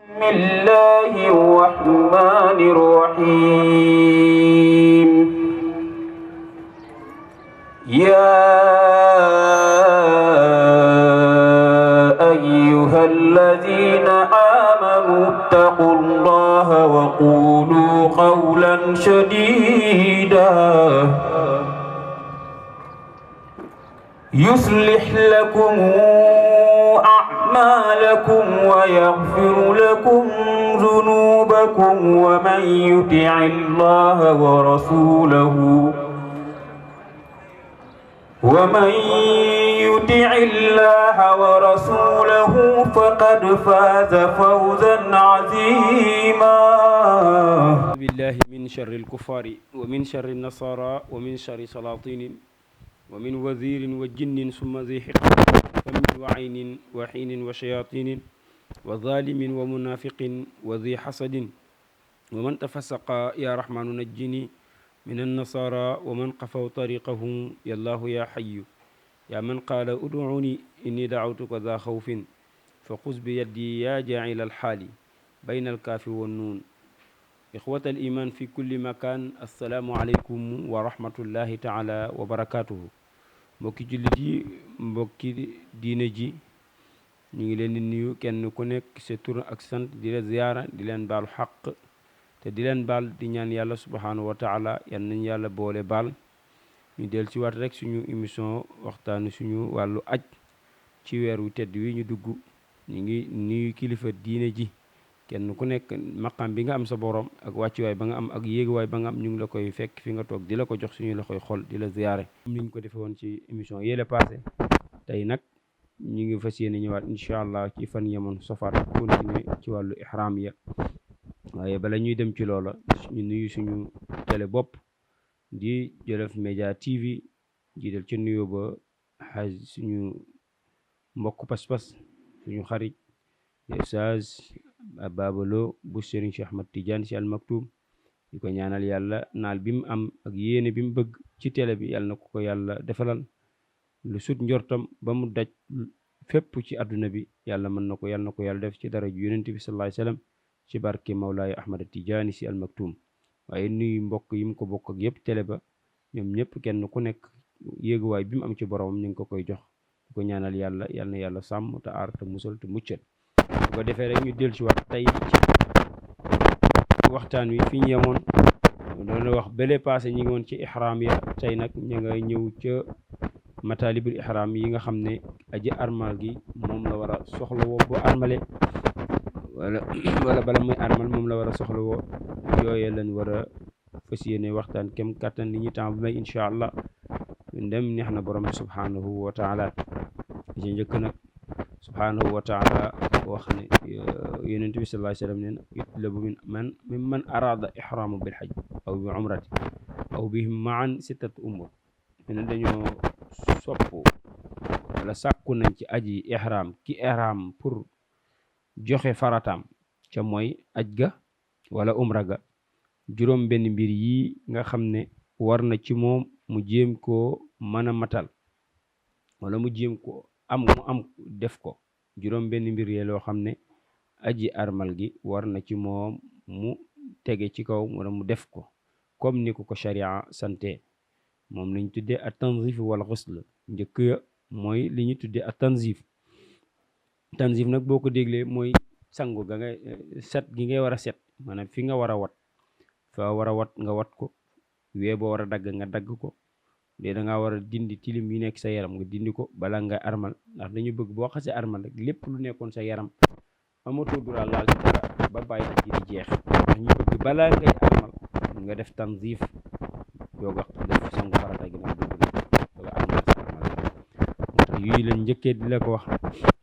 بسم الله الرحمن الرحيم يا أيها الذين آمنوا اتقوا الله وقولوا قولا سديدا يصلح لكم أعمالكم ويغفر لكم ذنوبكم ومن يطع الله ورسوله فقد فاز فوزا عظيما. بالله من شر الكفار ومن شر النصارى ومن شر سلاطين ومن وزير وجن ثم ذي حقد ومن وعين وحين وشياطين وظالم ومنافق وذي حسد ومن تفسق يا رحمن نجني من النصارى ومن قفوا طريقهم يا الله يا حي يا من قال ادعوني إني دعوتك ذا خوف فخذ بيدي يا جاعل الحال بين الكاف والنون. إخوة الإيمان في كل مكان السلام عليكم ورحمة الله تعالى وبركاته. mbokki jullit yi mbokki diine ji ñu ngi leen di nuyu kenn ku nekk sa tur ak sant di la ziyaara di leen baalu xaq te di leen baal di ñaan yàlla subhanahu wa taala yal nañu yàlla boole baal. ñu del ci waat rek suñu émission waxtaanu suñu wàllu aj ci weer wu tedd wi ñu dugg. ñu ngi nuyu kilifa diine ji kenn ku nekk maqam bi nga am sa borom ak wàccuwaay ba nga am ak yéeguwaay ba nga am ñu ngi la koy fekk fi nga toog di la ko jox suñu la koy xol di la ziyaare ni ñu ko defee woon ci émission yële passé. tey nag ñu ngi fas yéene ñëwaat incha allah ci fan yemoon safar continuer ci wàllu ihram ya. waaye bala ñuy dem ci loola ñu nuyu suñu télé bopp di Jolof Média TV jiital ci nuyoo ba xaaj suñu mbokk pas-pas suñu xarit Oustaz Babalo bu Serigne Cheikh Ahmad Tidiane Sy Al Maktoum di ko ñaanal yàlla naal bi mu am ak yéene bi mu bëgg ci télé bi yàlla na ko yàlla defalal lu sut njortam ba mu daj fépp ci àdduna bi yàlla mën na ko yàlla def ci dara ju yonent bi sallallahu alayhi wasallam ci barke Mawlaaya Ahmad Tidiane Sy Al Maktoum. waaye nuyu mbokk yi mu ko bokk ak yëpp télé ba ñoom ñëpp kenn ku nekk yéeguwaay bi mu am ci boromam ñu ngi ko koy jox di ko ñaanal yàlla yal na yàlla sàmm te aar te musal te muccal. bu ko defee rek ñu dellu ci waat tey ci waxtaan wi fi ñu yemoon doon wax bële passé ñi ngi woon ci ihram ya. tey nag ñu nga ñëw ca matalibul ihram yi nga xam ne aji armal gi moom la war a soxla woo bu armale wala bala muy armal moom la war a soxla woo yooye lañ war a fas yéene waxtaan kem kattan li ñu temps bi may incha allah ndem neex na borom bi subhanahu wa taala. ci njëkk nag subhanahu wa taala wax ne yonent bi sallallahu alayhi wasallam neen yutlabu man arada ihrama bil hajj aw bi umrati aw bihim maan sittat umur. ne dañoo sopp wala sàkku nañ ci aji ihram ki ihram pour joxe farataam ca mooy aj ga wala umra ga juróom benn mbir yi nga xam ne war na ci moom mu jéem koo mën a matal wala mu jéem ko am def ko. juróom benn mbir yee loo xam ne aji armal gi war na ci moom mu tege ci kaw wala mu def ko comme ni ko sharia sante. moom lañ tuddee at tanzif wal ghusl. njëkk ya mooy li ñu tuddee at tanzif nag boo ko déglee mooy sangu ga ngay set gi ngay war a set maanaam fi nga war a wat fa war a wat nga wat ko. wee boo war a dagg nga dagg ko. da ngaa war a dindi tilim yi nekk sa yaram nga dindi ko bala nga armal ndax dañu bëgg boo xasee armal rek lépp lu nekkoon sa yaram amatoo dura laal ci dara ba bàyyi ak di jeex. ndax ñu bëgg bala ngay armal nga def tanzif doog a def sangu farata gi nag doog a armal sa armal. moo tax yooyu lañ njëkkee di la ko wax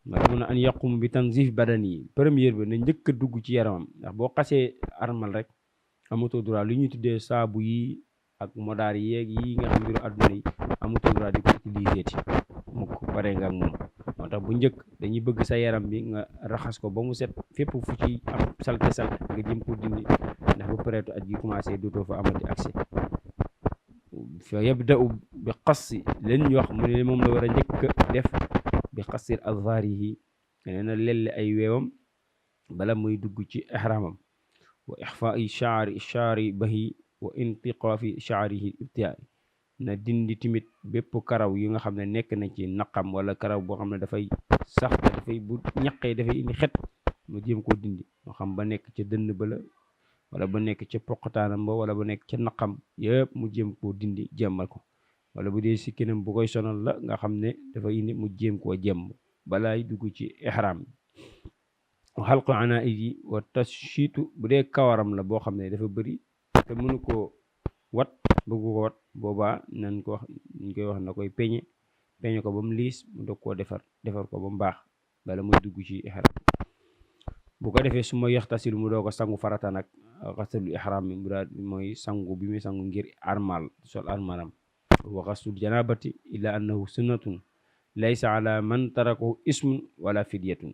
nga mun a an yaqum bi tanzif badani. première bi na njëkk a dugg ci yaramam ndax boo xasee armal rek amatoo dura lu ñuy tuddee saabu yi ak modaar yeeg yi nga xam mbiru àdduna yi amatoo droit di ko utiliser ti mukk pare nga ak moom. moo tax bu njëkk dañuy bëgg sa yaram bi nga raxas ko ba mu set fépp fu ci am salte nga jëm ko dindi ndax ba pareetu aj gi commencé dootoo fa amati accès. fa yabda'u bi qassi leen ñu wax mu ne moom la war a njëkk def bi qassir azharihi nee na lelli ay weewam bala muy dugg ci ihramam wa ixfaai shaari bahi wa intiqaafi shaarihi ibtidaai na dindi timit bépp karaw yi nga xam ne nekk na ci naqam wala karaw boo xam ne dafay sax dafay bu ñaqee dafay indi xet mu jéem koo dindi moo xam ba nekk ca dënn ba la wala ba nekk ca poqataanam ba wala ba nekk ca naqam yëpp mu jéem koo dindi jemmal ko wala bu dee sikkinam bu koy sonal la nga xam ne dafa indi mu jéem koo jemm balaay dugg ci ihram xalqu anaaiji wa tashiitu bu dee kawaram la boo xam ne dafa bëri te mënu koo wat bëggu ko wat boobaa nañ ko wax ñu koy wax na koy peñe ko ba mu liis mu doog koo defar ko ba mu baax bala muy dugg ci ihram bu ko defee su ma yaxtasil mu doo ko sangu farata nag xasalul ihram mi mu daal mooy sangu bi muy sangu ngir armal sol armalam wa xasul janabati illa annahu sunnatun laysa ala man tarakahu ismun wala fidyatun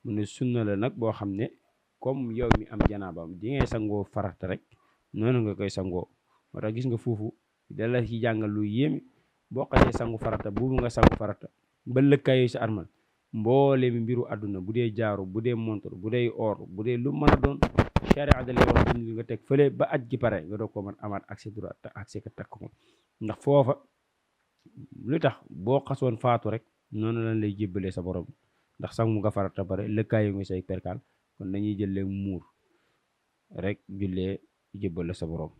mu ne sunna la nag boo xam ne comme yow mi am janaabam di ngay sangoo farata rek noonu nga koy sangoo moo tax gis nga foofu dala ci jàngal lu yéeme boo xasee sangu farata buubu nga sangu farata ba lëkkaayu sa armal mboole mi mbiru àdduna bu dee jaaru bu dee montor bu dee or bu dee lu mën a doon sharia da lay wax dindi nga teg fële ba aj gi pare nga doog ko mën amaat accès droit accès ka takk ko ndax foofa lu tax boo xasoon faatu rek noonu lañ lay jébbalee sa borom ndax sangu nga farata pare lëkkaayu nga say perkaal kon dañuy jël leen muur rek jullee jébbale sa borom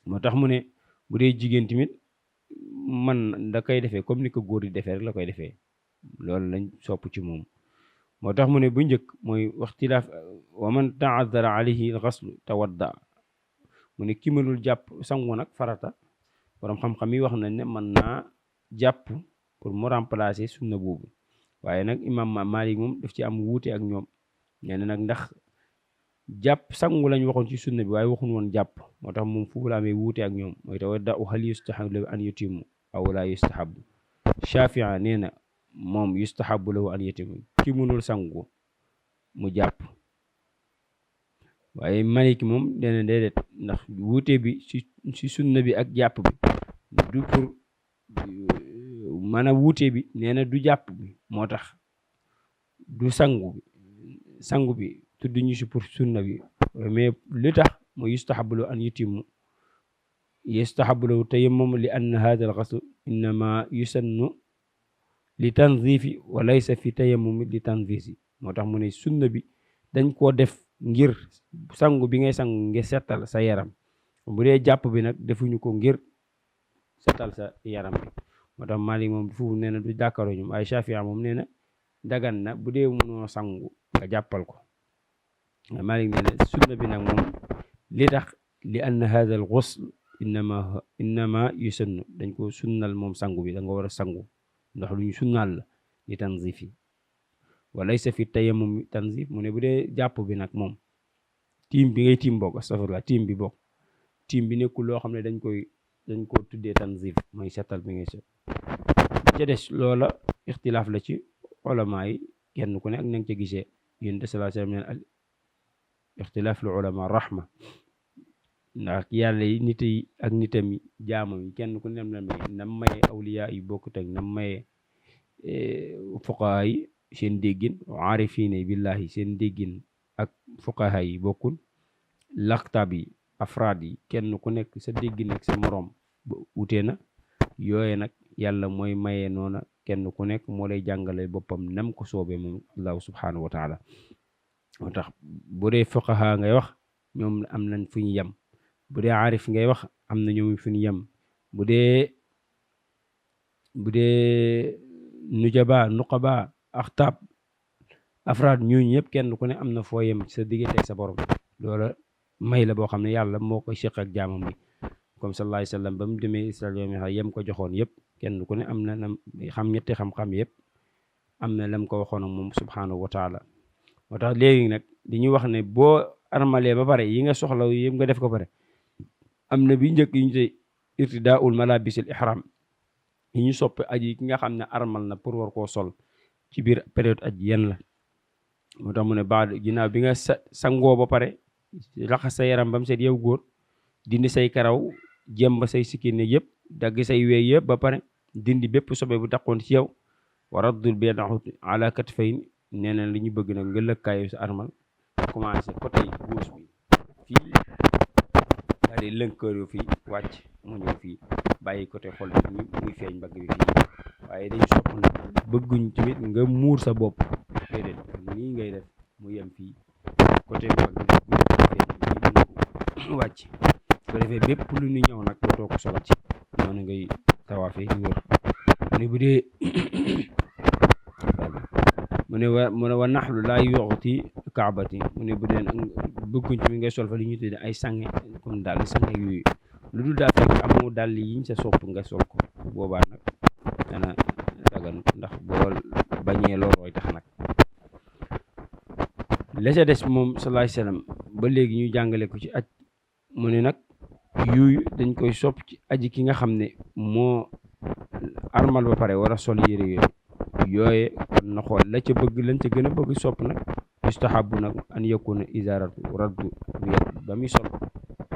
moo tax mu ne bu dee jigéen tamit man da koy defee comme ni ko góor di defee rek la koy defee loolu lañ sopp ci moom moo tax mu ne bu njëkk mooy waxtilaaf wa man taadara alayhi alxaslu tawadda mu ne ki mënul jàpp sangu nag farata borom xam-xam yi wax nañ ne mën naa jàpp pour mu remplacer sunna boobu waaye nag imam Malik moom daf ci am wuute ak ñoom nee na nag ndax jàpp sangu lañ waxoon ci sunna bi waaye waxuñ woon jàpp moo tax moom foofu la amee wuute ak ñoom mooy tawadda hal yustahabu lahu an yutimu aw la yustahabu Shafii nee na moom yustahabu lahu an yutimu ki mënul sangu mu jàpp waaye Maliki moom nee na déedéet ndax wuute bi ci sunna bi ak jàpp bi du pour maanaam wuute bi nee na du jàpp bi moo tax du sangu bi tudd ñu si pour sunna bi mais li tax mu yustahabu lahu an yutimu yustahabu lahu tayammum li anna hadha al-ghusl innama yusannu li tanzifi wa laysa fi tayammum li tanzisi moo tax mu ne sunna bi dañ koo def ngir sangu bi ngay sangu ngir setal sa yaram bu dee jàpp bi nag defuñu ko ngir setal sa yaram bi moo tax Malik moom foofu nee na du jàkkaaroo ñoom ay Shafii moom nee na dagan na bu dee mënoo sangu nga jàppal ko Malik nee na sunna bi nag moom li tax li anna hadha al ghusl innama yusannu dañ ko sunnal moom sangu bi da nga war a sangu ndax lu ñu sunnaal la li tanzifi wa laysa fi tayammum tanzif mu ne bu dee jàpp bi nag moom tiim bi ngay tiim bokk astafurlah tiim bi nekkul loo xam ne dañ ko tuddee tanzif mooy setal bi ngay set ca des loola ixtilaaf la ci ulama yi kenn ku ne ak na nga ca gisee yéen de sallallahu alayhi wa sallam neen ixtilaaf lu ulama rahma ndax yàlla yi nit yi ak nitam yi jaamam yi kenn ku ne la may nam maye awliya yi bokkut ak nam maye fuqaha yi seen déggin aarifiine billahi seen déggin ak fuqaha yi bokkul laqtab yi afraad yi kenn ku nekk sa déggin ak sa moroom ba utee na yooye nag yàlla mooy maye noona kenn ku nekk moo lay jàngale boppam nam ko soobee moom allahu subhanahu wa taala moo tax bu dee fuqaha ngay wax ñoom am nañ fu ñu yem bu dee aarif ngay wax am na ñoom fu ñu yem bu dee nujaba nuqaba axtaab afraad ñooñu ñëpp kenn ku ne am na foo yem sa diggante ak sa borom loola may la boo xam ne yàlla moo koy séq ak jaamam bi comme sallallahu alayhi wa sallam ba mu demee Israël yem ko joxoon yëpp kenn ku ne am na nam xam ñetti xam-xam yëpp am na lam ko waxoon ak moom subhanahu wa taala moo tax léegi nag dañuy wax ne boo armalee ba pare yi nga soxla yëpp nga def ko pare am na bi njëkk yi ñu tey irtidaul malabisil ihram yi ñu soppe aji ki nga xam ne armal na pour war koo sol ci biir période aji yenn la moo tax mu ne baax ginnaaw bi nga sangoo ba pare raxas sa yaram bam set yow góor dindi say karaw jëmb say sikkin yëpp dagg say weey yëpp ba pare dindi bépp sobe bu taxoon ci yow wa raddul bidahu ala katfayn nee na li ñu bëgg nag nga lëkkaayu sa armal commencé côté gauche bi fii daal di lënkaayu fii wàcc mu ñëw fii bàyyi côté xol bi ni muy feeñ mbagg bi fii waaye dañu sopp nag bëgguñ tamit nga muur sa bopp déedéet nii ngay def mu yem fii côté mbagg bi feeñ wàcc ko defee bépp lu ñu ñëw nag dootoo ko solati noonu ngay tawaafee di wër mu ne bu dee mu ne wa naxlu laa yoxti kaabati mu ne bu dee bëgguñ ci mi ngay sol fa li ñuy tuddee ay sange comme daal sange yooyu lu dul daal fekk amoo dàll yiñ sa sopp nga sol ko boobaa nag dana dagan ndax boo bañee loolooy tax nag la ca des moom sallallahu alayhi wasallam ba léegi ñu jàngale ko ci aj mu ne nag yooyu dañ koy sopp ci aji ki nga xam ne moo armal ba pare war a sol yére yooye kon na xool la ca bëgg lañ ca gën a bëgg sopp nag yustahabu nag an yakuna izaratu raddu bu yet ba muy sol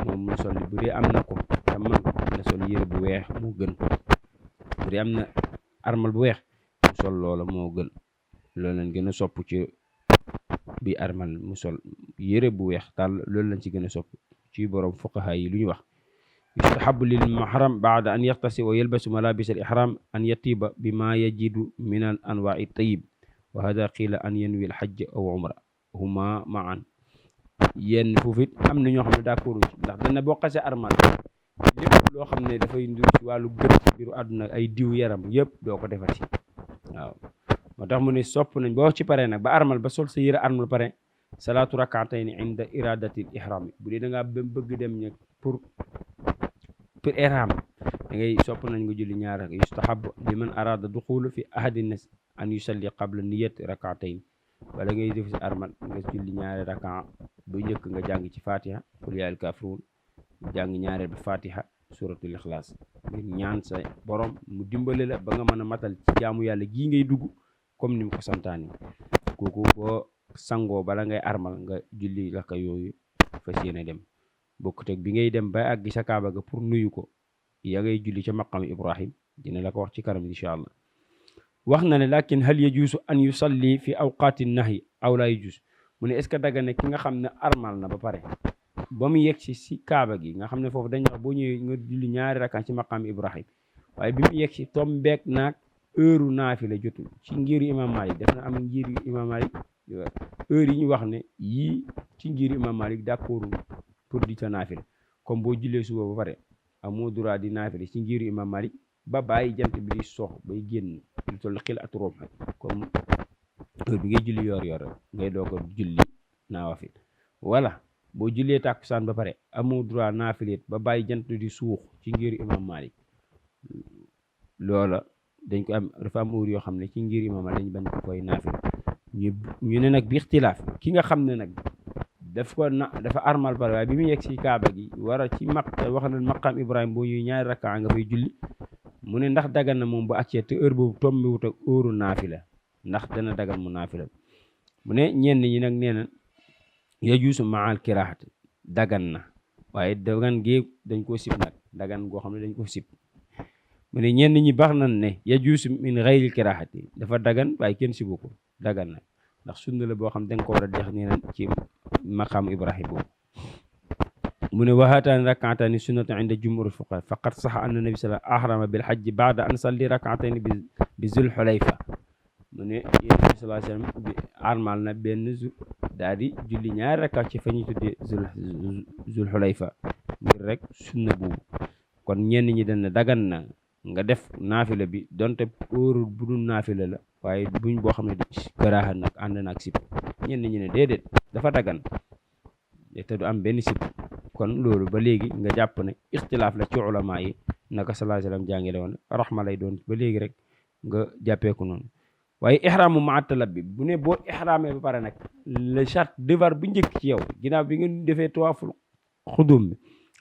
moom mu sol bu dee am na ko te man ko na sol yére bu weex moo gën bu dee am na armal bu weex mu sol loola moo gën loolu lañ gën a sopp ci bi armal mu sol yére bu weex daal loolu lañ ci gën a sopp ci borom fuqaha yi lu ñu wax yustahabu lil muhram baada an yaxtasi wa yalbasu malabis al ihram an yatiba bima yajidu min al anwa'i tayyib wa hada qila an yanwi al hajj aw umra huma ma'an yenn foofu it am na ñoo xam ne d'accord ci ndax dana boo xasee armal lépp loo xam ne dafay ndur ci wàllu gën ci biiru àdduna ay diw yaram yëpp doo ko defati waaw moo tax mu ne sopp nañ boo ci paree nag ba armal ba sol sa yëre armal pare salaatu rak'atayn inda iradati al ihram bu dee da ngaa bëgg dem ñag pour ihram da ngay sopp nañ nga julli ñaar ak yustahab liman arada duxulu fi ahadi nas an yusalli qabla niyati rak'atayn wala ngay def si armal nga julli ñaari raka bu njëkk nga jàng ci fatiha qul yaa al kaafiruun jàng ñaareel ba fatiha suratul ixlaas ngir ñaan sa borom mu dimbale la ba nga mën a matal ci jaamu yàlla gii ngay dugg comme ni mu ko santaani kooku boo sangoo bala ngay armal nga julli raka yooyu fas yéene dem bokkut ak bi ngay dem ba àgg sa kaaba ga pour nuyu ko ya ngay julli ca maqam ibrahim dina la ko wax ci kanam incha allah wax na ne lakin hal yajuusu an yusalli fi awqaati nahyi aw laa yajuus mu ne est ce que daga ne ki nga xam ne armal na ba pare ba mu yegg si kaaba gi nga xam ne foofu dañ wax boo ñëwee nga julli ñaari rakkaan ci maqam ibrahim waaye bi mu yegg si tombeek naag heure naafila jotul ci ngiru imam malik def na am ngiru imam malik heure yi ñu wax ne yii ci ngiru imam malik d'accord pour di ca naafila comme boo jullee suba ba pare amoo droit di naafila ci ngiru imam malik ba bàyyi jant bi di sox bay génn lu toll xil at room comme heure bi ngay julli yor ngay doog a julli naawafil wala boo jullee tàkkusaan ba pare amoo droit naafileet ba bàyyi jant di suux ci ngiru imam malik loola dañ ko am dafa am heure yoo xam ne ci ngiru imam malik dañ bañ ko koy naafil ñu ne nag bi ixtilaaf ki nga xam ne nag dafa armal pare waaye bi mu yegg si kaaba gi war a ci wax na maqam ibrahim boo ñuy ñaari rakka nga fay julli mu ne ndax dagan na moom bu accee te heure boobu tombi wut ak heure naafila ndax dana dagan mu naafila mu ne ñenn ñi nag nee na yajuusu maal kiraahati dagan na waaye dagan gi dañ koo sib nag dagan goo xam ne dañ ko sib mu ne ñenn ñi baax nañ ne yajuusu min ghayril kiraahati dafa dagan waaye kenn sibu ko dagan na ndax sunna la boo xam ne danga ko war a dex nee na ci maqaam ibrahim boobu mu ne waxaataani rak'ataani sunnatu inda jumhur fuqahaa faqad saxa anna nabi sallallahu alayhi wa sallam ahrama bil hajji ba'da an salli rak'ataani bi zul xulayfa mu ne yéen bi sallallahu alayhi wa sallam bi armal na benn daal di julli ñaari rakka ci fa ñuy tuddee zul xulayfa ngir rek sunna boobu kon ñenn ñi dañ ne dagan na nga def naafila bi donte óoru bu dul naafila la waaye buñ boo xam ne di karaaha nag ànd na ak sib ñenn ñi ne déedéet dafa dagan te du am benn sib kon loolu ba léegi nga jàpp ne ixtilaaf la ci ulama yi naka sallallahu alayhi wa sallam jàngale woon rahma lay doon ba léegi rek nga jàppee ko noonu waaye ihraamu maa talabbi bu ne boo ihraamee ba pare nag le charte devoir bu njëkk ci yow ginnaaw bi nga defee tawaaful xudum bi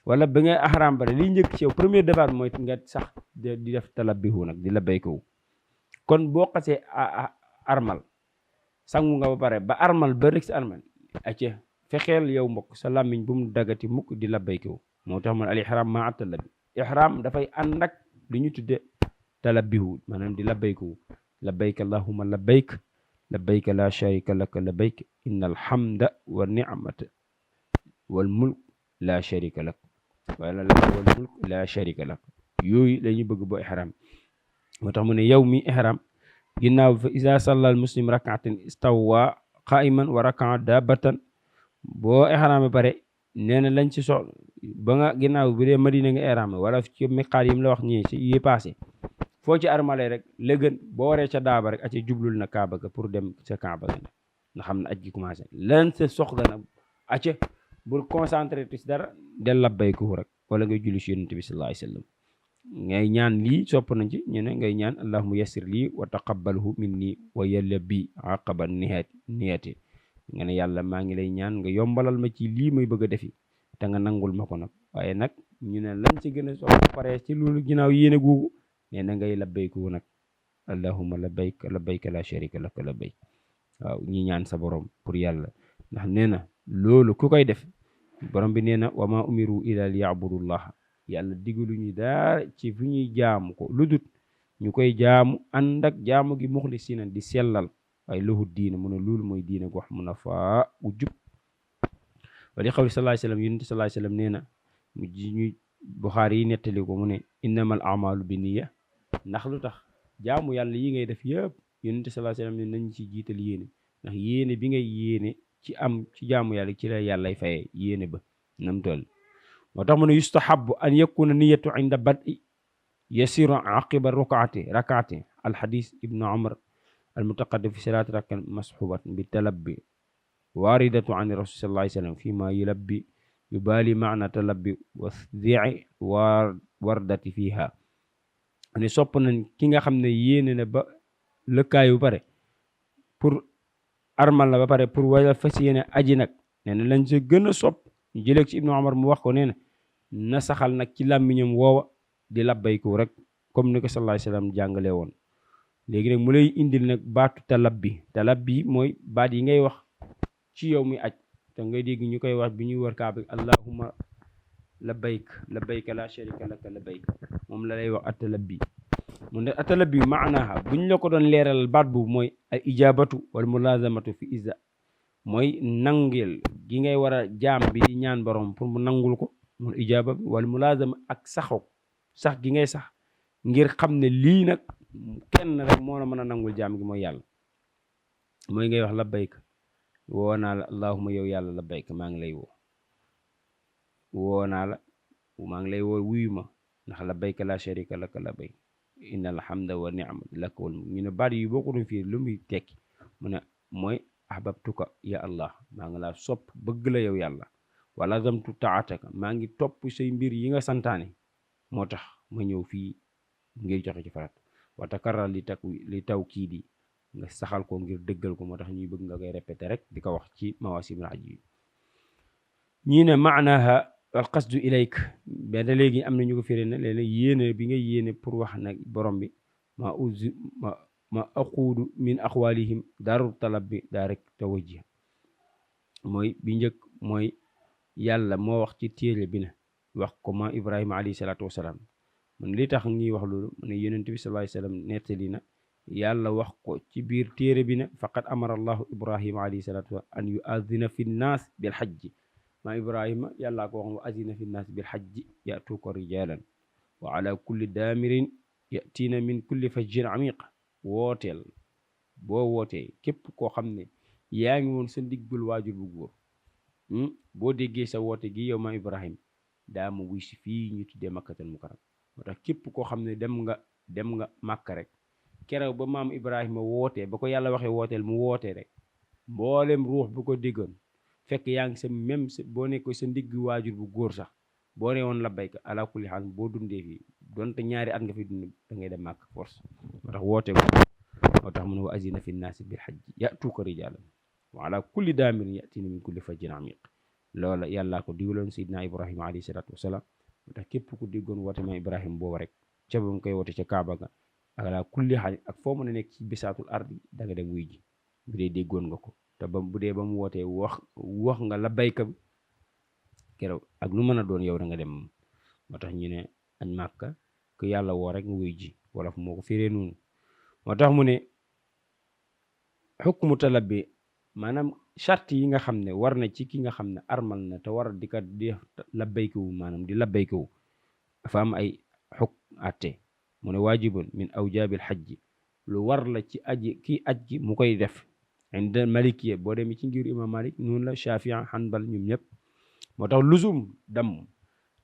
wala ba nga ihraam bare liy njëkk ci yow premier devoir mooy nga sax di def talabbihu nag di labbayku kon boo xasee armal sangu nga ba pare ba armal ba rek si armal acce fexeel yow mbokk sa làmmiñ bu mu dagati mukk di labbayku moo tax man al ihram maa talabbi ihram dafay ànd ak lu ñu tudde talabbihu maanaam di labbayku labbayk allahumma labbayk labbayka la sharika laka labbayk innal hamda wa ni'mata wal mulk la sharika lak wala wal mulk la sharika lak yooyu la ñu bëgg boo ihram moo tax mu ne yow mi ihram ginnaaw fa isa salla al muslim rak'atan istawwa qa'iman wa raka'a dabatan boo ihram ba pare nee na lañ ci soxla ba nga ginnaaw bu dee Madina nga ihram wala ci miqaat yi mu la wax ñii ci yi passé foo ci armale rek la gën boo waree ca daaba rek aca jublul na kaaba ga pour dem ca kaaba ga nga xam ne aj gi commencé lan sa soxla nag aca bul concentré ci dara del labbayku rek wala ngay julli ci yonent bi sallallahu alayhi wasallam ngay ñaan lii sopp nañ ci ñu ne ngay ñaan allahumma yassir lii wa taqabbalhu minni wa yalla bi aqaba niyati nga ne yàlla maa ngi lay ñaan nga yombalal ma ci lii may bëgg a defi te nga nangul ma ko nag waaye nag ñu ne lañ ci gën a sopp pare ci loolu ginnaaw yéene googu nee na ngay labbayku nag allahumma labbayka la sharika laka labbayk waaw ñi ñaan sa borom pour yàlla ndax nee na loolu ku koy def borom bi nee na wa ma umiru ila liya'budullah yàlla digaluñu dara ci fu ñuy jaamu ko lu dut ñu koy jaamu ànd ak jaamu gi muxlisina di sellal waaye lahu diina mu ne loolu mooy diina gu wax mun a faa u jub wali xawli sallallahu alayhi wasallam yonent sallallahu alayhi wasallam nee na mu ji ñu Buxaari yi nettali ko mu ne innamal a'malu bi niyya ndax lu tax jaamu yàlla yi ngay def yëpp yonent sallallahu alayhi wasallam ne nañ ci jiital yéene ndax yéene bi ngay yéene ci am ci jaamu yàlla ci la yàllay fayee yéene ba nam toll moo tax mu ne yustahabu an yakuna niyatu inda bad'i yasiru aqiba rakaati alxadis ibnu umar almutaqaddim fi salaati rakan masxubat bi talabbi waaridatu an rasul sallallahu alayhi wasallam fi ma yulabbi yubali maana talabbi wa dhi'i wardati fiha ne sopp nañ ki nga xam ne yéene na ba lëkkaayu ba pare pour armal na ba pare pour wala fas yéene aji nag nee na lañ sa gën a sopp ñu jëlee ci ibnu umar mu wax ko nee na saxal nag ci làmmiñam woowa di labbayku rek comme ni ko sallallahu alayhi wasallam jàngale woon léegi nag mu lay indil nag baatu talabbi mooy baat yi ngay wax ci yow mi aj te ngay dégg ñu koy wax bi ñuy war kaaba allahumma labbayka la sharika laka labbayk moom la lay wax atalabbi mu ne atalabbi maanaha buñ la ko doon leeral baat boobu mooy al ijabatu wal mulazamatu fi izza mooy nangel gi ngay war a jaam bi di ñaan borom pour mu nangul ko mun ijaba bi wal mulazama ak sax gi ngay sax ngir xam ne lii nag kenn rek moo la mën a nangul jaam gi mooy yàlla mooy ngay wax labbayka woo naa la allahumma yow yàlla labbayka maa ngi lay woo naa la maa ngi lay woo wuyu ma ndax labbayka la sharika laka labbayk innal hamda wa ni'mata laka wal mulk ñu ne baat yi boo ko doon fii lu muy tekki mu ne mooy ahbabtuka ya allah maa ngi laa sopp bëgg la yow yàlla wa lazamtu taataka maa ngi topp say mbir yi nga santaane moo tax ma ñëw fii ngir joxe ci farat wa takarrar li tawkiidi nga saxal ko ngir dëggal ko moo tax ñuy bëgg nga koy répété rek di ko wax ci mawaasimul hajj yi ñii ne maanaha al qasdu ilayk benn léegi am na ñu ko firé ne léeg-léeg yéene bi nga yéene pour wax nag borom bi ma aquudu min aqwalihim daaru talab bi daa rek tawajji mooy bi njëkk mooy yàlla moo wax ci téere bi ne wax ko ma ibrahima alayhi salaatu wasalaam man li tax ñuy wax loolu mu ne yonent bi sallallahu alayhi wasallam nettali na yàlla wax ko ci biir téere bi ne faqad amara allahu ibrahima alayhi salaatu wa an yu'adhina fi nnaas bil hajji ma ibrahima yàllaa ko wax wa azina fi nnaas bil hajji ya'tuuka rijalan wa ala kulli daamirin ya'tiina min kulli fajjin amiq wooteel boo wootee képp koo xam ne yaa ngi woon sa ndiggul waajur bu góor boo déggee sa woote gi yow ma ibrahim daa ma wuy si fii ñu tuddee makkatal mukarram moo tax képp koo xam ne dem nga màkk rek keroog ba maam ibrahima wootee ba ko yàlla waxee wooteel mu wootee rek mboolem ruux bu ko déggoon fekk yaa ngi sa même boo nekkoy sa ndigg waajur bu góor sax boo ne woon labbayka ala kulli haal boo dundee fii donte ñaari at nga fi dund da ngay dem màkk force moo tax woote moo tax mu ne wa azina fi nnaasi bil hajji ya'tuuka rijaalan wa ala kulli daamirin ya'tiina min kulli fajjin amiq loola yàllaa ko digaloon Seydina Ibrahima alayhi salaatu wasalaam moo tax képp ku déggoon woote ma Ibrahima booba rek ca ba mu koy woote ca Kaaba ga ala kulli haal ak foo mën a nekk ci bisaatul ardi da nga dem wuy ji bu dee déggoon nga ko te ba bu dee ba mu wootee wax nga labbayka bi keroog ak lu mën a doon yow da nga dem moo tax ñu ne añ màkka ku yàlla woo rek nga wuy ji wolof moo ko firee noonu moo tax mu ne xukmu talabbi maanaam charte yi nga xam ne war na ci ki nga xam ne armal na te war di kat di labbaykawu maanaam di labbaykawu dafa am ay xuk atte mu ne waajibun min awjaabil xajji lu war la ci aji kii aj gi mu koy def inda malikiya boo demee ci ngir imam malik noonu la shafia hanbal ñoom ñëpp moo tax lusum dam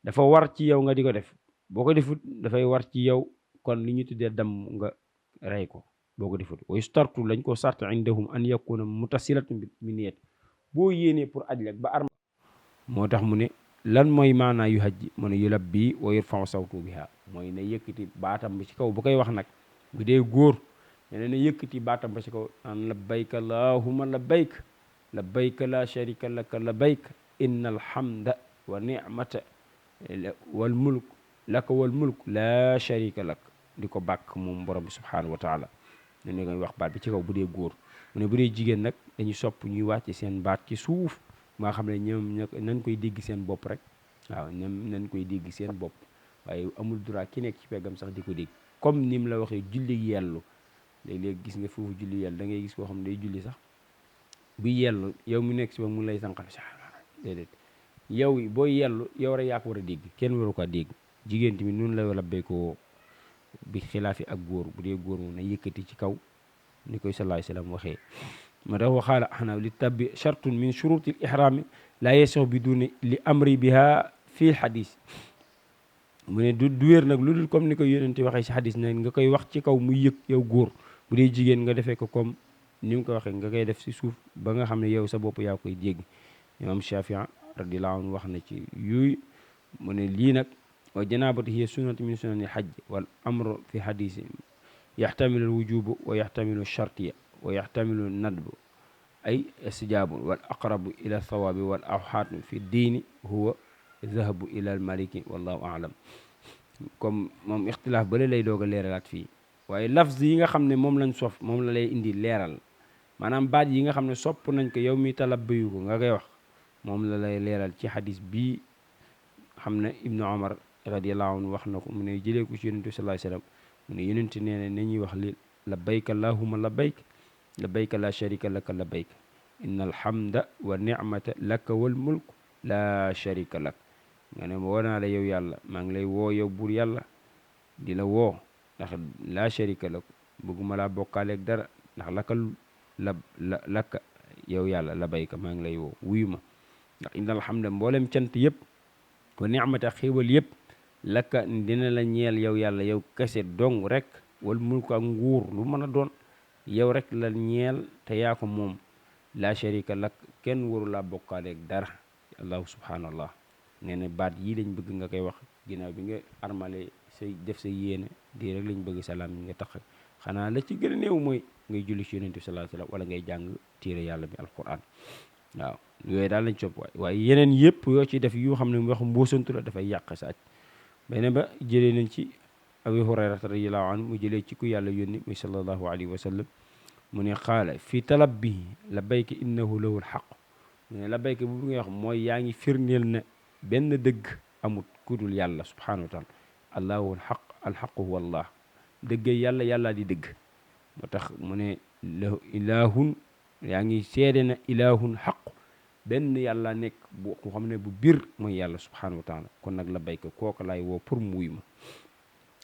dafa war ci yow nga di ko def boo ko defut dafay war ci yow kon li ñu tuddee dam nga rey ko boo ko defut way startu lañ ko sart indahum an yakuna mutasilatu bi niyat boo yéenee pour aj lek ba arma moo tax mu ne lan mooy maanaa yu hajji mu ne yulabbi wa yarfa'u sawtu biha mooy ne yëkkati baatam bi ci kaw bu koy wax nag bu dee góor ne na yëkkati baatam ba ci kaw an labbayka allahumma labbayk labbayka la sharika laka labbayk inna alhamda wa ni'mata wal mulk laka wal mulk la sharika lak di ko bàkk moom borom bi subhanahu wa taala ne ne ngay wax baat bi ci kaw bu dee góor mu ne bu dee jigéen nag dañuy sopp ñuy wàcce seen baat ci suuf maa xam ne ñoom nañ koy dégg seen bopp rek waaw ñoom nañ koy dégg seen bopp waaye amul droit ki nekk ci peggam sax di ko dégg comme ni mu la waxee julli yellu léeg-léeg gis nga foofu julli yellu da ngay gis koo xam ne day julli sax bu yellu yow mu nekk si ba mu lay sànqal sax déedéet yow booy yellu yow rek yaa ko war a dégg kenn waru ko dégg jigéen tamit noonu la labbay ko bi xilaafi ak góor bu dee góor moom na yëkkati ci kaw ni koy sallallahu alayhi wasallam waxee ma tax waxaala xanaa li tabbi shartun min shurutil ihrami la yesox bi duni li amri biha fii xadis mu ne du wér nag lu dul comme ni ko yonente waxee si xadis ne nga koy wax ci kaw muy yëg yow góor bu dee jigéen nga defee ko comme ni mu ko waxee nga koy def si suuf ba nga xam ne yow sa bopp yaa koy dégg imam Shafii radiyallahu anhu wax na ci yuy mu ne lii nag wa janabatu hiya sunnatu min sunani hajj wal amru fi hadisi yaxtamilu alwujubu wa yaxtamilu shartiya wa yaxtamilu nadbu ay istijaabu wal aqrabu ila thawaabi wal awxaatu fi diini huwa zahabu ila al maliki wallahu aalam comme moom ixtilaaf bale lay doog a leeralaat fii waaye lafz yi nga xam ne moom lañ sof moom la lay indi leeral maanaam baat yi nga xam ne sopp nañ ko yow mi talabbayu ko nga koy wax moom la lay leeral ci xadis bii xam ne ibnu omar radiallahu anhu wax na ko mu ne jëlee ko ci yonente sallallahu alayhi wasallam mu ne yonente nee na nañuy wax li labbayka allahumma labbayk labbayka la sharika laka labbayk inna alhamda wa ni'mata laka wal mulk la sharika lak nga ne woo naa la yow yàlla maa ngi lay woo yow buur yàlla di la woo ndax la sharika lak bëgguma laa bokkaaleeg dara ndax laka yow yàlla labbayka maa ngi lay woo wuyu ma ndax inna alhamda mboolem cant yëpp wa ni'mata xéewal yëpp laka dina la ñeel yow yàlla yow kese dong rek wal mulk ak nguur lu mën a doon yow rek la ñeel te yaa ko moom la sharika lak kenn waru laa bokkaaleeg dara allahu subhanallah nee na baat yii lañ bëgg nga koy wax ginnaaw bi nga armale say def sa yéene di rek lañ bëgg salaam yi nga tax xanaa la ci gën a néew mooy ngay julli ci yonent bi sallallahu alayhi wasallam wala ngay jàng téere yàlla bi alquran waaw yooyu daal lañ sopp waaye yeneen yëpp yoo ci def yu xam ne wax mboosantu la dafay yàq sa aj beneen ba jëlee nañ ci Abu Hurayra radiyallahu anhu mu jëlee ci ku yàlla yónni muy sallallahu alayhi wa sallam mu ne qaala fi talabbihi labbayka innahu lahu alxaq mu ne labbayka bu ngay wax mooy yaa ngi firndeel ne benn dëgg amut kudul yàlla subhanahu wa taala allahu alxaq alxaqu huwa allah dëggee yàlla yàllaa di dëgg moo tax mu ne lahu ilahun yaa ngi seede na ilahun xaq benn yàlla nekk bu xam ne bu bir mooy yàlla subhanahu wa taala kon nag labbayka kooku laay woo pour mu wuy ma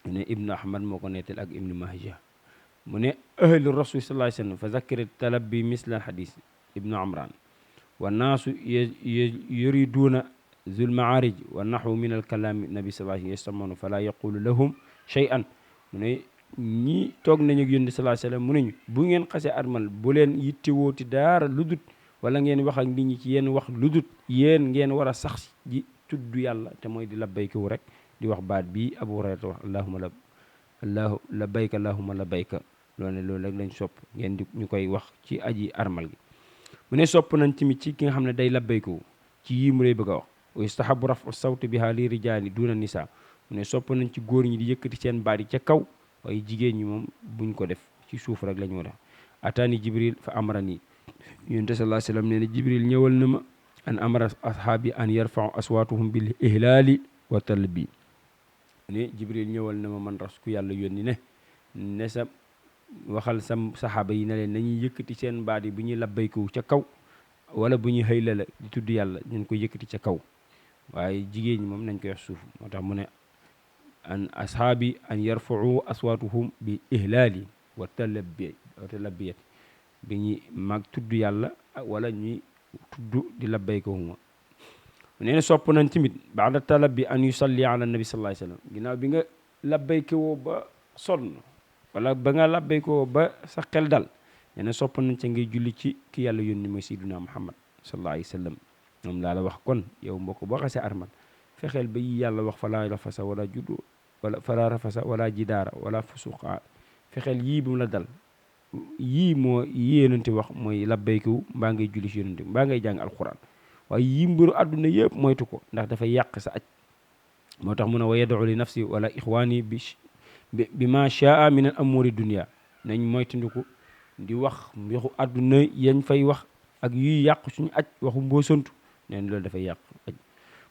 mu ne ibnu ahmad moo ko nettal ak ibnu mahja mu ne ahlu rasul sallallahu alayhi wasallam fa zakkira talabbi misla hadis ibnu amran wa naasu yuriduuna zul maarij wa naxwu min al kalaami nabi sallallahu alayhi wasallam fala yaqulu lahum shay'an mu ne ñi toog nañu ak yónni sallallahu alayhi wasallam mu ne ñu bu ngeen xasee armal bu leen yittewooti daara ludut wala ngeen wax ak nit ñi ci yéen wax ludut yéen ngeen war a sax ji tudd yàlla te mooy di labbayka wu rek di wax baat bii Abu Hurayra wax allahu labbayka allahumma labbayka loolu ne loolu rek lañ sopp ngeen di ñu koy wax ci aji armal gi mu ne sopp nañ tamit ci ki nga xam ne day labbayka wu ci yii mu lay bëgg a wax wa yustahabu rafu sawti biha li rijaali duna nisa mu ne sopp nañ ci góor ñi di yëkkati seen baat yi ca kaw waaye jigéen ñi moom buñ ko def ci suuf rek la ñu def ataani jibril fa amrani yonent sallallahu alayhi wasallam nee na jibril ñëwal na ma an amara ashaabi an yarfa'u aswaatuhum bil ihlaali wa talbi ne jibril ñëwal na ma man ras ku yàlla yónni ne sa waxal sam saxaaba yi ne leen nañuy yëkkati seen baat yi bu ñuy labbayku ca kaw wala bu ñuy xëy la di tudd yàlla nañ ko yëkkati ca kaw waaye jigéen ñi moom nañ koy wax suuf moo tax mu ne an ashaabi an yarfa'u aswaatuhum bi ihlaali wa talabbiyat bi ñuy mag tudd yàlla wala ñuy tudd di labbayka huma nee na sopp nañ tamit baada talabbi an yusalli ala nabi sallallahu alayhi wasallam ginnaaw bi nga labbayka woo ba sonn wala ba nga labbayka woo ba sa xel dal nee na sopp nañ ca ngay julli ci ki yàlla yónni mooy sayyiduna muhammad sallallahu alayhi wasallam moom laa la wax kon yow mbokk boo xasee armal fexeel ba yi yàlla wax falaa rafasa wala juddu wala falaa rafasa wala jidaara wala fusuqa fexeel yii bu mu la dal yii moo yéenante wax mooy labbayku mbaa ngay julli ci yónante mbaa ngay jàng alquran waaye yii mbiru àdduna yëpp moytu ko ndax dafay yàq sa aj moo tax mu ne wa yad'u li nafsi wala ixwaani bi ma shaa min al amuri dunia nañ moytandiku di wax mbiru àdduna yañ fay wax ak yuy yàq suñu aj waxu mboosantu neen loolu dafay yàq aj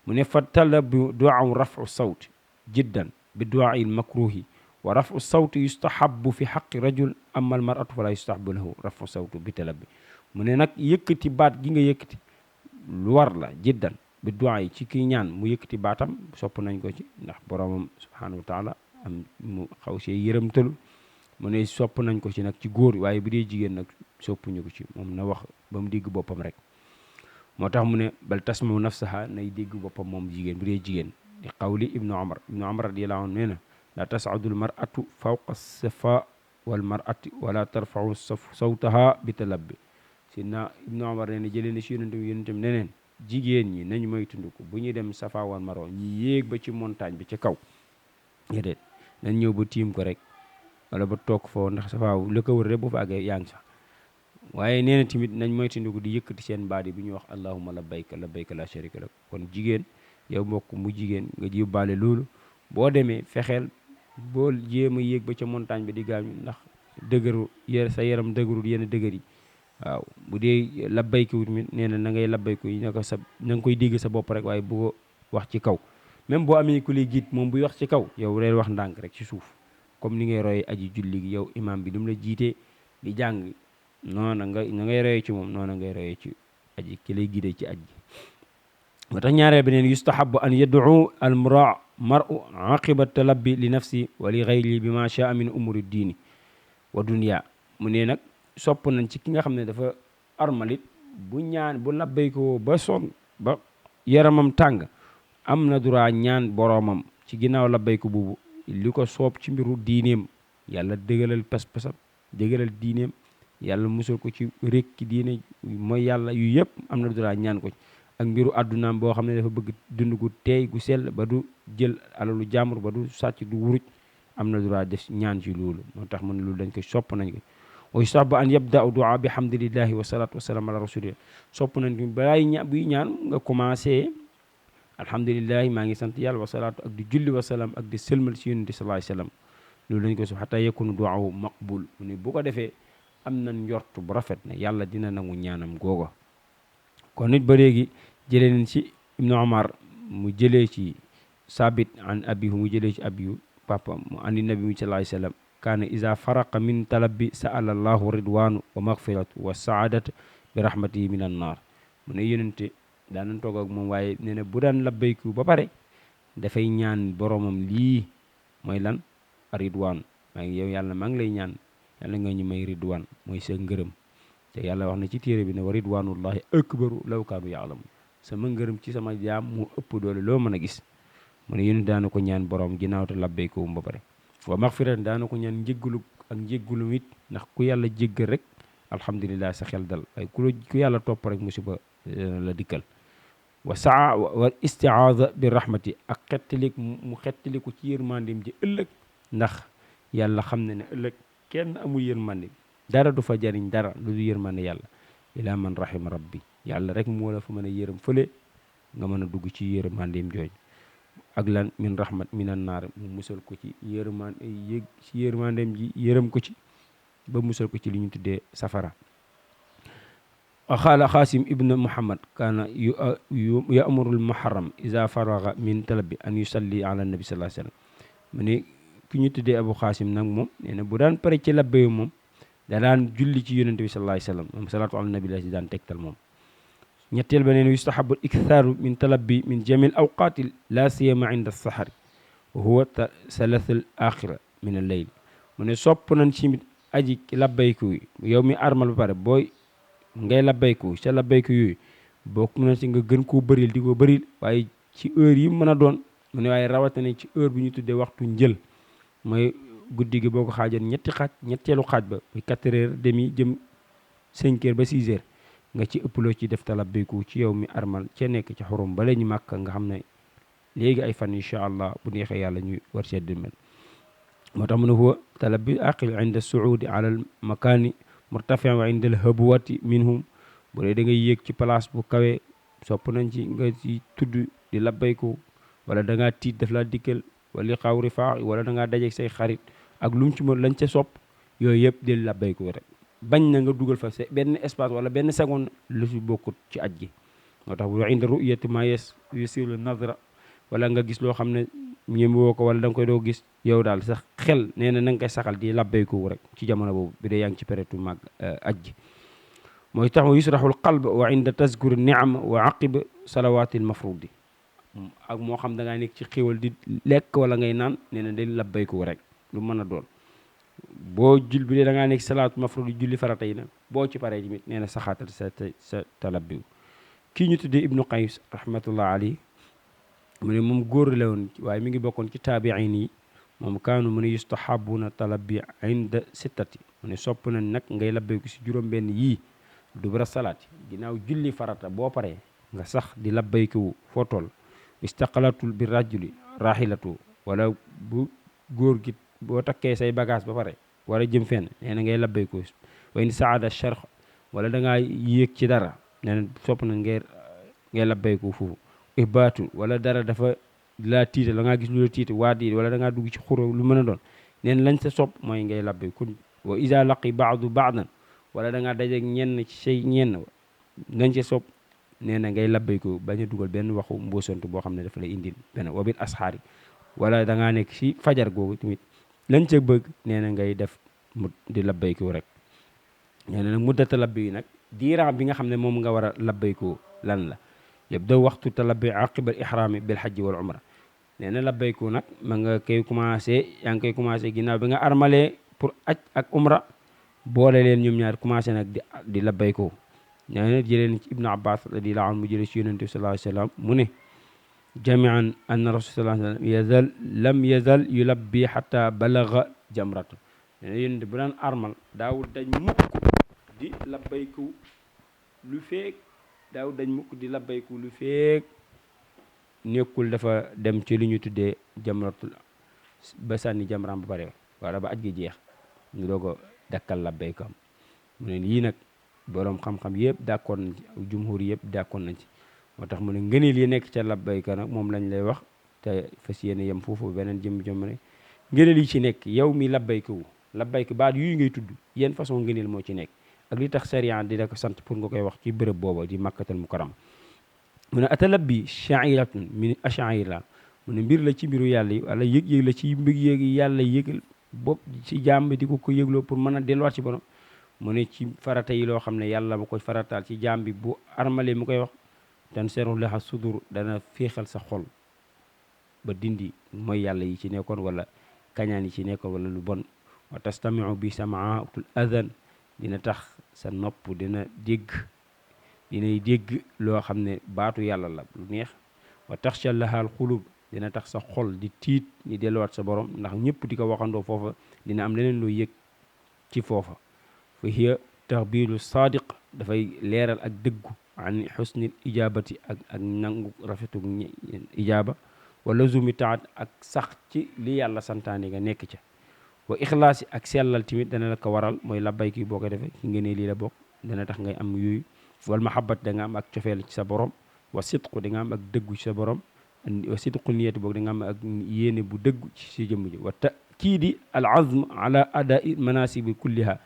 mu ne fa talabu du'a rafu sawt jiddan bi du'a il makruhi wa rafu sawti yustahabu fi xaqi rajul amma al mar'atu fala yustahabu lahu rafu sawtu bi talab bi mu ne nag yëkkati baat gi nga yëkkati lu war la jiddan bi du'a yi ci kii ñaan mu yëkkati baatam sopp nañ ko ci ndax boromam subhanahu wa taala am mu xaw see yërëmtalu mu ne sopp nañ ko ci nag ci góor waaye bu dee jigéen nag soppuñu ko ci moom na wax ba mu dégg boppam rek moo tax mu ne bal tasmau nafsaha nay dégg boppam moom jigéen bu dee jigéen di qawli ibnu umar radiyallahu anhu nee na la tas'adu al mar'atu fawqa safa wal mar'ati wala tarfa'u sawtaha bi talabbi sidna ibnu umar nee na jëlee na si yonentam neneen jigéen ñi nañu moytandiku bu ñuy dem safa wal marwa ñi yéeg ba ci montagne bi ci kaw déedéet nañ ñëw ba tiim ko rek wala ba toog foofu ndax safa la ko wër rek bu fa àggee yaa ngi sax waaye nee na tamit nañ moytandiku di yëkkati seen baat yi bu ñuy wax allahumma labbayka labbayka la sharika lak kon jigéen yow mbokk mu jigéen nga yóbbaale loolu boo demee fexeel boo jéem a yéeg ba ca montagne bi di gaañu ndax dëgëru sa yaram dëgërul yenn dëgër yi waaw bu dee labbayka wu tamit nee na na ngay labbayku yi na nga koy dégg sa bopp rek waaye bu ko wax ci kaw même boo amee ku lay jiit moom buy wax ci kaw yow reel wax ndànk rek ci suuf comme ni ngay royee aji julli gi yow imam bi lu mu la jiitee di jàng noona na ngay royee ci moom noona ngay royee ci aji ki lay gidee ci aji moo tax ñaareel beneen yustahabu an yad'u al mar'u aqiba talabbi li nafsi wa li ghayri bi ma sha'a min umuri diini wa dunya mu ne nag sopp nañ ci ki nga xam ne dafa armalit bu ñaan bu labbay ko ba sonn ba yaramam tàng am na droit ñaan boroomam ci ginnaaw labbay ko boobu li ko soob ci mbiru diineem yàlla dëggalal pas-pasam dëggalal diineem yàlla musal ko ci rékki diine mooy yàlla yu yëpp am na droit ñaan ko ci ak mbiru àddunaam boo xam ne dafa bëgg dund gu teey gu sell ba du jël alalu jàmbur ba du sàcc du wuruj am na droit def ñaan ci loolu moo tax man loolu dañ koy sopp nañ ko wa yustahabu an yabda'u du'a bi hamdulillahi wa salatu wa salam ala rasulillah sopp nañ ko balaay buy ñaan nga commencé alhamdulillahi maa ngi sant yàlla wa salaatu ak di julli wa salaam ak di sëlmal si yonent sallallahu alayhi wasallam loolu dañ ko sopp hatta yakunu du'ahu maqbul mu ne bu ko defee am na njort bu rafet ne yàlla dina nangu ñaanam googa kon nit ba léegi jëlee nañ ci ibnu umar mu jëlee ci sabit an abihu mu jëlee ci abiyu papa mu andi nabi mu sallallahu alayhi wasallam kaana iza faraqa min talabbi sa'ala allahu ridwanu wa maghfiratu wa sa'adata bi rahmatihi min an naar mu ne yonente daanan toog ak moom waaye nee na bu daan labbayku ba pare dafay ñaan boromam lii mooy lan ridwan maa ngi yow yàlla maa ngi lay ñaan yàlla nga ñu may ridwan mooy sa ngërëm te yàlla wax na ci téere bi ne wa ridwanullahi akbaru law kaanu ya'lamun sama ngërëm ci sama jaam mu ëpp doole loo mën a gis mu ne yonente daana ko ñaan borom ginnaaw te labbayku ba pare wa maghfiratan daana ko ñaan njéggalu ak njéggalu it ndax ku yàlla jéggal rek alhamdulilah sa xel dal waaye ku yàlla topp rek musiba la dikkal wa saa wa istiaada bi rahmati ak mu xettaliku ci yërmandeem ji ëllëg ndax yàlla xam ne ne ëllëg kenn amul yërmande dara du fa jariñ dara lu du yërmande yàlla ila man rahima rabbi yàlla rek moo la fa mën a yërëm fële nga mën a dugg ci yërmandeem jooj ak lan min rahmat minan naar mu musal ko ci yërmandeem ji yërëm ko ci ba musal ko ci li ñu tuddee safara qaala xaasim ibn muhammad kaana ya'muru al muharram iza faraga min talabi an yusalli ala nabi sallallahu alayhi wasallam mu ne ki ñu tuddee Abu Xaasim nag moom nee na bu daan pare ci labbe moom da daan julli ci yonente bi sallallahu alayhi wa sallam moom salaatu ala nabi la si daan tegtal moom. ñetteel ba nee na yustahabu ikthaaru min talabbi min jamil awqaati la siyama inda sahari wa huwa salathul axira min al layl mu ne sopp nañ ci aji labbayku yi yow mi armal ba pare booy ngay labbayku sa labbayku yooyu bokk na ci nga gën koo bëril di ko bëril waaye ci heure yi mën a doon mu ne waaye rawatina ci heure bi ñu tuddee waxtu njël mooy guddi gi boo ko xaajoon ñetteelu xaaj ba muy 4h30 jëm 5h ba 6h nga ci ëpploo ci def talabbiku ci yow mi armal ca nekk ci xurum bala ñu màkk nga xam ne léegi ay fan incha allah bu neexee yàlla ñuy war see dimbal moo tax mu ne huwa talabbi aqil inda suudi ala al makaani murtafia wa inda al habwati minhum bu dee da ngay yéeg ci place bu kawe sopp nañ ci nga ci tudd di labbayku wala da ngaa tiit daf laa dikkal wala xaw rifaa wala da ngaa dajeeg say xarit ak lu mu ci mën lañ ca sopp yooyu yëpp di labbayku rek bañ na nga dugal fa benn espace wala benn seconde lu si bokkut ci aj gi moo tax bu inda ru'yati ma yusilu nazra wala nga gis loo xam ne ñéem woo ko wala da nga koy doo gis yow daal sax xel nee na nga koy saxal di labbayku rek ci jamono boobu bi dee yaa ngi ci période mag aj gi mooy tax ma yusraxul qalb wa inda tazkuri ni'am wa aqiba salawatil mafrudi ak moo xam da ngaa nekk ci xéwal di lekk wala ngay naan nee na day labbayku rek lu mën a doon boo jul bi dee da ngaa nekk salaatu mafrudi julli farata yi na boo ci paree tamit nee na saxaatal sa talabbiw kii ñu tuddee ibnu qays rahmatullah alayhi mu ne moom góor la woon waaye mi ngi bokkoon ci taabiin yi moom kaanu mu ne yustahabuna talabbi inda sittati mu ne sopp nañ nag ngay labbayku si juróom-benn yii dubra salaati ginnaaw julli farata boo paree nga sax di labbayku foo toll istaqalatul bi rajuli rahilatu wala bu góor gi boo takkee say bagage ba pare war a jëm fenn nee na ngay labbayku wa in saada charx wala da ngaa yéeg ci dara nee na sopp na ngay labbayku foofu ihbaatu wala dara dafa laa tiita la ngaa gis lu la tiita waa di wala da ngaa dugg ci xuro lu mën a doon nee na lañ sa sopp mooy ngay labbayku wa iza laqi baadu baadan wala da ngaa dajeeg ñenn ci say ñenn lañ sa sopp nee na ngay labbayku bañ a dugal benn waxu mboosantu boo xam ne dafa lay indil benn wabil asxaari wala da ngaa nekk ci fajar googu tamit lañ ca bëgg nee na ngay def mu di labbayku rek nee na nag muddata labbi yi nag diiran bi nga xam ne moom nga war a labbayku lan la yabda waxtu talabbi aqibal ihrami bil hajji wal umra nee na labbayku nag ma nga koy commencé yaa ngi koy commencé ginnaaw bi nga armalee pour aj ak umra boole leen ñoom ñaar commencé nag di labbayku nee na jëlee ni ci ibnu abbas radiyallahu anhu mu jëlee ci yonente bi sallallahu alayhi wa sallam mu ne jamian anna rasul sallallahu alayhi wa sallam lam yazal yulabbi hatta balagha jamratu nee na yonente bu daan armal daawul dañ mukk di labbayku lu feek daaw dañ mukk di labbayku lu feek nekkul dafa dem ci li ñu tuddee jamratul ba sànni jamram ba pare wala ba aj gi jeex ñu doog a dakkal labbaykam mu ne yii nag boroom xam-xam yëpp d'accord nañ ci ak jumhur yëpp d'accord nañ ci moo tax mu ne ngëneel yi nekk ca labbayka nag moom lañ lay wax te fas yéene yem foofu beneen jëm ne ngëneel yi ci nekk yow mi labbayka baat yuy ngay tudd yenn façon ngëneel moo ci nekk ak li tax sariya di la ko sant pour nga koy wax ci bërëb booba di makkatal mukarram mu ne atalabbi sha'iratun min ash'aira mu ne mbir la ci mbiru yàlla yi wala yëg-yëg la ci mbir yéegi yàlla yëgal bopp ci jaam bi di ko yëgloo pour mën a delluwaat ci borom mu ne ci farata yi loo xam ne yàlla mu ko farataal ci jaam bi bu armalee mu koy wax tan seru laxa sudur dana féexal sa xol ba dindi mooy yàlla yi ci nekkoon wala kañaan yi ci nekkoon wala lu bon wa tastamiu bi samaatul adhan dina tax sa nopp dinay dégg loo xam ne baatu yàlla la lu neex wa taxsha lahaal xulub dina tax sa xol di tiit ñi delluwaat sa borom ndax ñëpp di ko waxandoo foofa dina am leneen loo yëg ci foofa fa hiya taxbilu sadiq dafay leeral ak dëggu an xusnil ijabati ak nangu rafetu ijaaba wa lazumi taat ak sax ci li yàlla santaane nga nekk ca wa ixlaasi ak sellal tamit dana la ko waral mooy labbayki boo ko defee ci ngeen lii la bokk dana tax ngay am yooyu wal mahabbat da nga am ak cofeel ci sa borom wa sidqu da nga am ak dëggu ci sa borom wa sidqu niyati boog da nga am ak yéene bu dëggu ci si jëmm ji wa takiidi al azm ala adai manasibi kulliha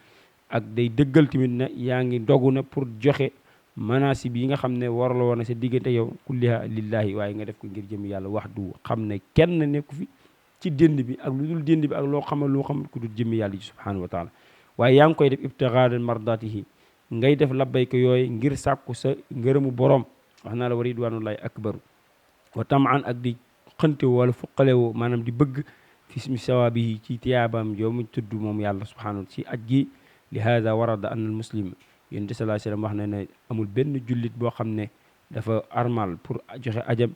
ak day dëggal tamit ne yaa ngi dogu na pour joxe manasib yi nga xam ne war la woon a sa diggante yow kulliha lillahi waaye nga def ko ngir jëm yàlla wax du xam ne kenn nekku fi ci dénd bi ak lu dul dénd bi ak loo xam ku dul jëmmi yàlla ji subhanahu wa taala waaye yaa ngi koy def ibtigaa mardatihi ngay def labbayka yooyu ngir sàkku sa ngërëmu borom wax naa la wa ridwanullahi akbaru wa tamaan ak di xënte wala fuqalewo maanaam di bëgg fi ismi sawaabihi ci tiyaabaam joomu tudd moom yàlla subhanahu ci aj gi li hada warada an al muslim yonent bi sallallahu alayhi wasallam wax na ne amul benn jullit boo xam ne dafa armal pour joxe ajam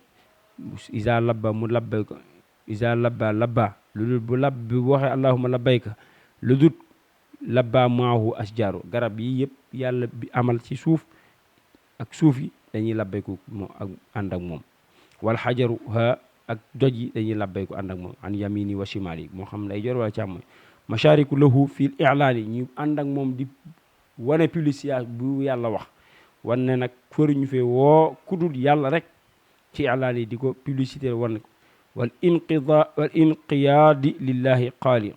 isa labba mu labbayka isa labba lu dul bu waxee allahumma labbayka lu dul labba maahu asjaaru garab yi yëpp yàlla bi amal ci suuf ak suuf yi dañuy labbayku moom ak ànd ak moom wal xajaru ha ak doj yi dañuy labbayku ànd ak moom an yamini wa shimali moo xam lay jor wala càmmoñ mashariku lahu fil i'laani ñu ànd ak moom di wane publicité bu yàlla wax wan ne nag fëruñu fee woo kudul yàlla rek ci i'laan yi di ko publicité wan ko wal inqiyaadi lillahi qaali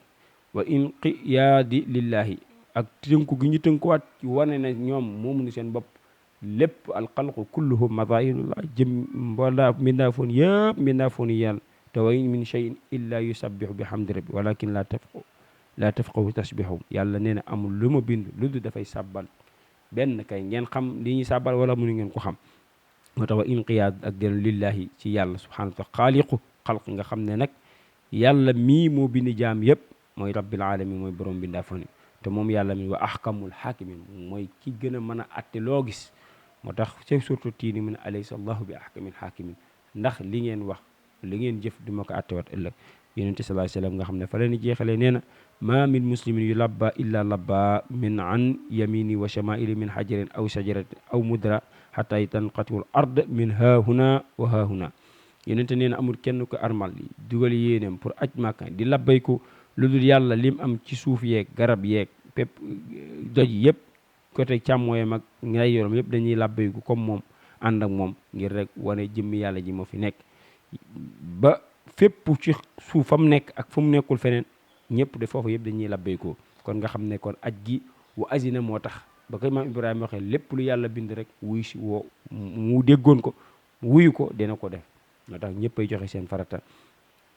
wa inqiyaadi lillahi ak tënku gi ñu tënkuwaat ci wane ne ñoom moomuñu seen bopp lépp alxalqu kulluhum madaahirullah jëm mboola mbindaafoon yëpp mbindaafoon yi yàlla te wa in min shay'in illa yusabbihu bihamdi rabbi walakin la tafqahu tasbihum yàlla nee na amul lu ma bind lu dul dafay sàbbal benn kay ngeen xam li ñuy sàbbal wala mënu ngeen ko xam moo tax wa inqiyaad ak dellu lillahi ci yàlla subhanahu wa taala xaaliqu xalq nga xam ne nag yàlla mii moo bind jaam yëpp mooy rabbil alamin mooy borom mbindaafoon te moom yàlla mi wa ahkamul hakimin mooy ki gën a mën a atte loo gis moo tax ci surtout tiini mu ne alaysa allahu bi ahkamil hakimin ndax li ngeen wax li ngeen jëf du ma ko attewat ëllëg yonente sallallahu alayhi wasallam nga xam ne fa leen jeexalee nee na ma min muslimin yu labba illa labba min an yamini wa shamaili min hajarin aw shajaratin aw mudra hatta tanqatiul ard min haahuna wa haahuna yonente nee na amul kenn ko armal li dugal yéeneem pour aj Makka di labbayku lu dul yàlla lim am ci suuf yeeg garab yeeg pépp doj yëpp côté càmmooyam ak ngay yorom yëpp dañuy labbayku comme moom ànd ak moom ngir rek wane jëmmi yàlla ji moo fi nekk ba fépp ci suufam nekk ak fu mu nekkul feneen ñëpp de foofu yëpp dañuy labbayku kon nga xam ne kon aj gi wa azina moo tax ba ko maam Ibrahima waxee lépp lu yàlla bind rek wuy si woo mu déggoon ko wuyu ko dina ko def moo tax ñëpp ay joxe seen farata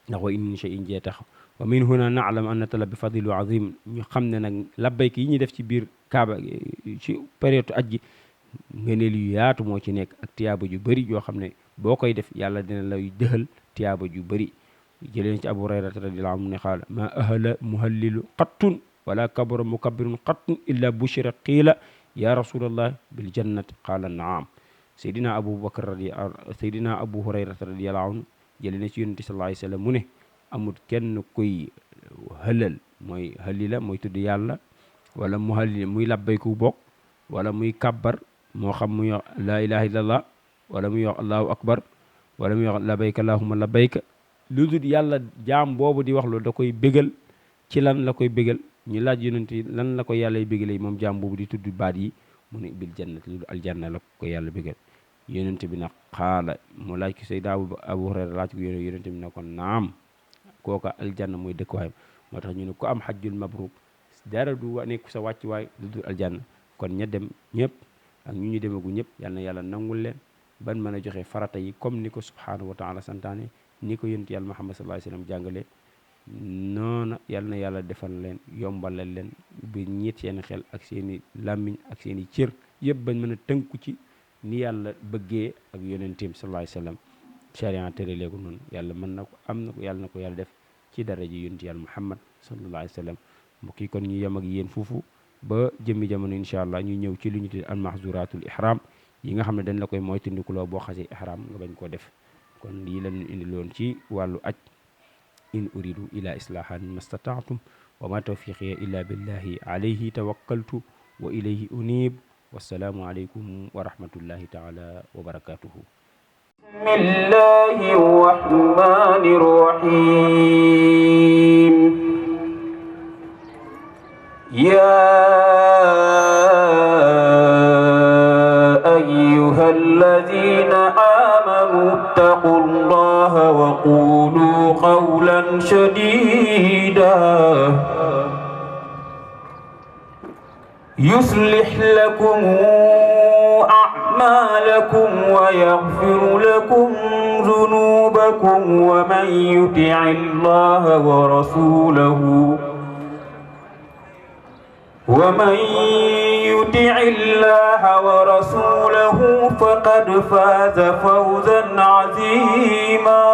ndax wa in min shay'in jee tax wa min huna na'lam anna talab bi fadil wa azim ñu xam ne nag labbayka yi ñuy def ci biir kaaba ci période aj gi ngëneel yu yaatu moo ci nekk ak tiyaaba ju bëri yoo xam ne boo koy def yàlla dina lay dëxal tiyaaba ju bëri jëleen ci Abu Hurayrata radiyallahu anhu ne qaala ma ahala muhallilu qattun wala kabara mukabbirun qattun illa bushira qiila ya rasulallah bil jannati qaala naam Seydina Abu Hurayrata radiyallahu anhu jëleen ci yonent sallallahu alayhi wasallam mu ne amul kenn kuy halal mooy halila mooy tudd yàlla wala mu halil muy labbayku bokk wala muy kabbar moo xam muy wax laa ilaha illallah wala muy wax allahu akbar wala muy wax labbayka allahumma labbayka lu dul yàlla jaam boobu di wax loolu da koy bégal ci lan la koy bégal ñu laaj yonent yi lan la ko yàlla bégalee moom jaam boobu di tudd baat yi mu ne bil jannat lu dul aljanna la ko yàlla bégal yonent bi nag xaala mu laaj ko Seydina Abu Hurayra laaj ko yonent bi ne ko naam kooka aljanna mooy dëkkuwaayam moo tax ñu ne ku am xajjul mabruk dara du nekk sa wàccuwaay lu dul aljanna kon ña dem ñëpp ak ñu demagu ñëpp yal na yàlla nangul leen ban mën a joxe farata yi comme ni ko subhanahu wa taala santaane ni ko yonent yàlla Muhammad sallallahu alayhi wasallam jàngale noona yal na yàlla defal leen yombalal leen bi ñiit seen xel ak seen i làmmiñ ak seen i cër yëpp bañ mën a tënku ci ni yàlla bëggee ak yonenteem sallallahu alayhi wasallam sharia tere léegu noonu yàlla mën na ko am na ko yàlla na ko yàlla def ci dara ji yonent yàlla Muhammad sallallahu alayhi wasallam mbokk yi kon ñu yem ak yéen foofu ba jëmmi jamono incha allah ñu ñëw ci lu ñu tuddee al mahzuratul ihram yi nga xam ne dañ la koy moytandikuloo boo xasee ihram nga bañ koo def kon lii la ñu indi loon ci wàllu aj in uridu ila islahan mastata'tum wa ma tawfiqiya illa billahi alayhi tawakkaltu wa ilayhi unib wassalaamu alaykum wa rahmatullahi taala wa barakatuhu bismillahi rahmani rahim أيها الذين آمنوا اتقوا الله وقولوا قولا سديدا يصلح لكم أعمالكم ويغفر لكم ذنوبكم خيركم ومن يطع الله ورسوله فقد فاز فوزا عظيما